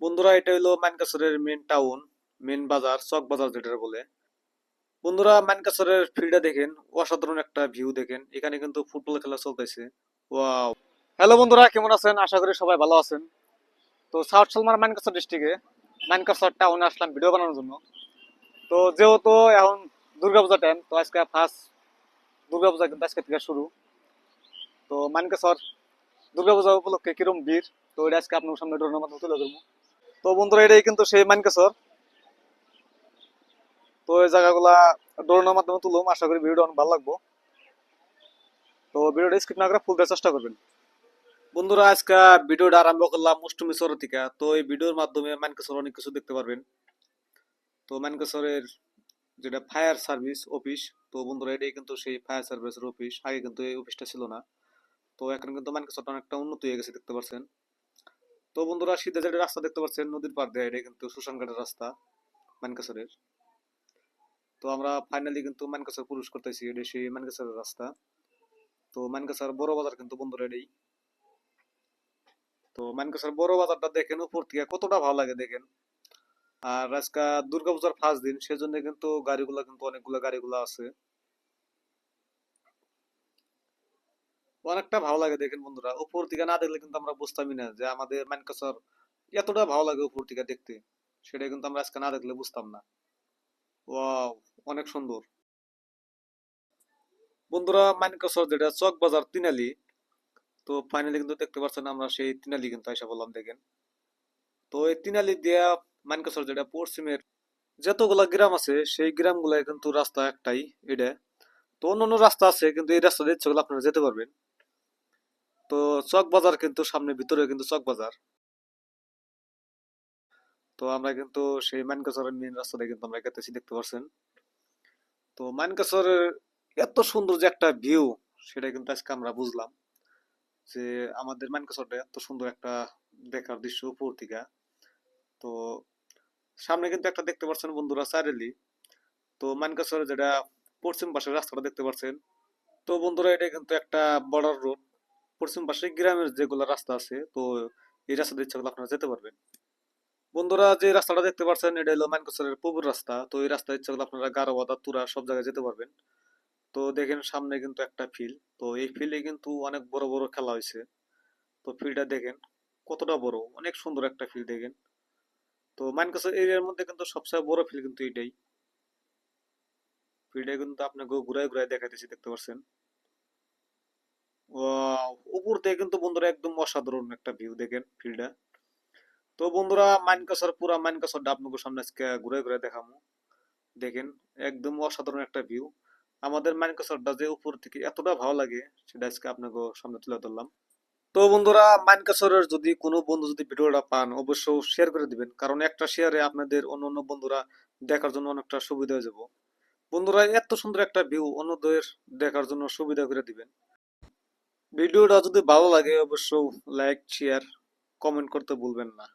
বন্ধুরা, এটা হলো মানকাসরের মেন টাউন, মেন বাজার, চক বাজার যেটা বলে। বন্ধুরা, মানকাসরের ফিল্ডটা দেখেন, অসাধারণ একটা ভিউ দেখেন। এখানে কিন্তু ফুটবল খেলা চলতেছে। ওয়াও! হ্যালো বন্ধুরা, কেমন আছেন? আশা করি সবাই ভালো আছেন। তো সাউথ সালমার মানকাসর ডিস্ট্রিক্টে মানকাসর টাউনে আসলাম ভিডিও বানানোর জন্য। তো যেহেতু এখন দুর্গাপূজা টাইম, তো আজকে ফার্স্ট দুর্গাপূজা কিন্তু আজকে থেকে শুরু। তো মানকাসর দুর্গাপূজা উপলক্ষে কিরম ভিড়, তো এটা আজকে আপনার সামনে ড্রোনের মাধ্যমে তুলে ধরবো। তো বন্ধুরা, এটাই কিন্তু সেই মানকাসর। তো এই জায়গাগুলা ড্রোনের মাধ্যমে তুলুম, আশা করি ভিডিওটা অনেক ভালো লাগবো। তো ভিডিওটা স্কিপ না করে ফুল দেওয়ার চেষ্টা করবেন। বন্ধুরা, আজকে ভিডিওটা আরম্ভ করলাম অষ্টমী চর থেকে। তো এই ভিডিওর মাধ্যমে মানকেশ্বর অনেক কিছু দেখতে পারবেন। তো মানকেশ্বরের যেটা ফায়ার সার্ভিস অফিস, তো বন্ধুরা এটাই কিন্তু সেই ফায়ার সার্ভিসের অফিস। আগে কিন্তু এই অফিসটা ছিল না। তো এখন কিন্তু মানকেশ্বরটা অনেকটা উন্নত হয়ে গেছে, দেখতে পাচ্ছেন। তো বন্ধুরা, সিধা যেটা রাস্তা দেখতে পাচ্ছেন নদীর পাড় দিয়ে, এটা কিন্তু শ্মশানঘাটের রাস্তা মানকেশ্বরের। তো আমরা ফাইনালি কিন্তু মানকেশ্বর প্রবেশ করতেছি, এটা সেই মানকেশ্বরের রাস্তা। তো মানকেশ্বর বড় বাজার কিন্তু বন্ধুরা এটাই। তো মানকেশ্বর বড় বাজারটা দেখেন উপর থেকে কতটা ভালো লাগে দেখেন। আর আজকে দুর্গাপূজার ফার্স্ট দিন, সেজন্য কিন্তু গাড়িগুলা কিন্তু অনেকগুলো গাড়িগুলা আছে। অনেকটা ভালো লাগে দেখেন বন্ধুরা। উপর থেকে না দেখলে কিন্তু আমরা বুঝতামই না যে আমাদের মানকাসর এতটা ভালো লাগে উপর থেকে দেখতে। সেটা কিন্তু আমরা আজকে না দেখলে বুঝতাম না। ওয়াও! অনেক সুন্দর। বন্ধুরা, মানকাসর যেটা চক বাজার তিনালি, তো ফাইনালি কিন্তু দেখতে পাচ্ছেন আমরা সেই তিনালি কিন্তু আইসা বললাম দেখেন। তো এই তিনালি দিয়া মানকাসর যেটা পশ্চিমের যতগুলা গ্রাম আছে সেই গ্রামগুলাই কিন্তু রাস্তা একটাই এটা। তো অন্যান্য রাস্তা আছে, কিন্তু এই রাস্তা দিয়ে ইচ্ছে করলে আপনারা যেতে পারবেন। তো চক বাজার কিন্তু সামনে, ভিতরে কিন্তু চক বাজার। তো আমরা কিন্তু সেই মানকাসরের মেন রাস্তাটা কিন্তু আমরা গেতেছি, দেখতে পাচ্ছেন। তো মানকাসরের এত সুন্দর যে একটা ভিউ, সেটা কিন্তু আজকে আমরা বুঝলাম যে আমাদের মানকাসরটা এত সুন্দর একটা দেখার দৃশ্য উপর থেকে। তো সামনে কিন্তু একটা দেখতে পাচ্ছেন বন্ধুরা চারেলি। তো মানকাসরের যেটা পশ্চিম পাশের রাস্তাটা দেখতে পাচ্ছেন। তো বন্ধুরা, এটা কিন্তু একটা বর্ডার রোড। পশ্চিম পাশে গ্রামের যেগুলো রাস্তা আছে, তো এই রাস্তা দিয়ে ইচ্ছা করলে আপনারা যেতে পারবেন। বন্ধুরা, যে রাস্তাটা দেখতে পাচ্ছেন এটা হলো মানকসরের পূর্ব রাস্তা। তো এই রাস্তা ইচ্ছা করলে আপনারা গারোয়াদা, তুরা সব জায়গায় যেতে পারবেন। তো দেখেন সামনে কিন্তু একটা ফিল্ড, তো এই ফিল্ডে কিন্তু অনেক বড় বড় খেলা হয়েছে। তো ফিল্ডটা দেখেন কতটা বড়, অনেক সুন্দর একটা ফিল্ড দেখেন। তো মানকসর এরিয়ার মধ্যে কিন্তু সবচেয়ে বড় ফিল্ড কিন্তু এটাই। ফিল্ডে কিন্তু আপনাকে ঘুরায় ঘুরায় দেখাইতেছি, দেখতে পাচ্ছেন। ওয়াও! উপর থেকে কিন্তু বন্ধুরা একদম অসাধারণ একটা ভিউ দেখেন ফিল্ডটা। তো বন্ধুরা, মানকসর পুরা মানকসরটা আপনাকে সামনে আজকে ঘুরে ঘুরে দেখাবো। দেখেন একদম অসাধারণ একটা ভিউ। আমাদের মানকাসরটা যে উপর থেকে এতটা ভালো লাগে, সেটা আজকে আপনাকে সামনে তুলে ধরলাম। তো বন্ধুরা, মানকাসরের যদি কোনো বন্ধু যদি ভিডিওটা পান, অবশ্যই শেয়ার করে দিবেন, কারণ একটা শেয়ারে আপনাদের অন্য অন্য বন্ধুরা দেখার জন্য অনেকটা সুবিধা হয়ে যাব। বন্ধুরা, এত সুন্দর একটা ভিউ অন্যদের দেখার জন্য সুবিধা করে দিবেন। ভিডিওটা যদি ভালো লাগে অবশ্যই লাইক, শেয়ার, কমেন্ট করতে ভুলবেন না।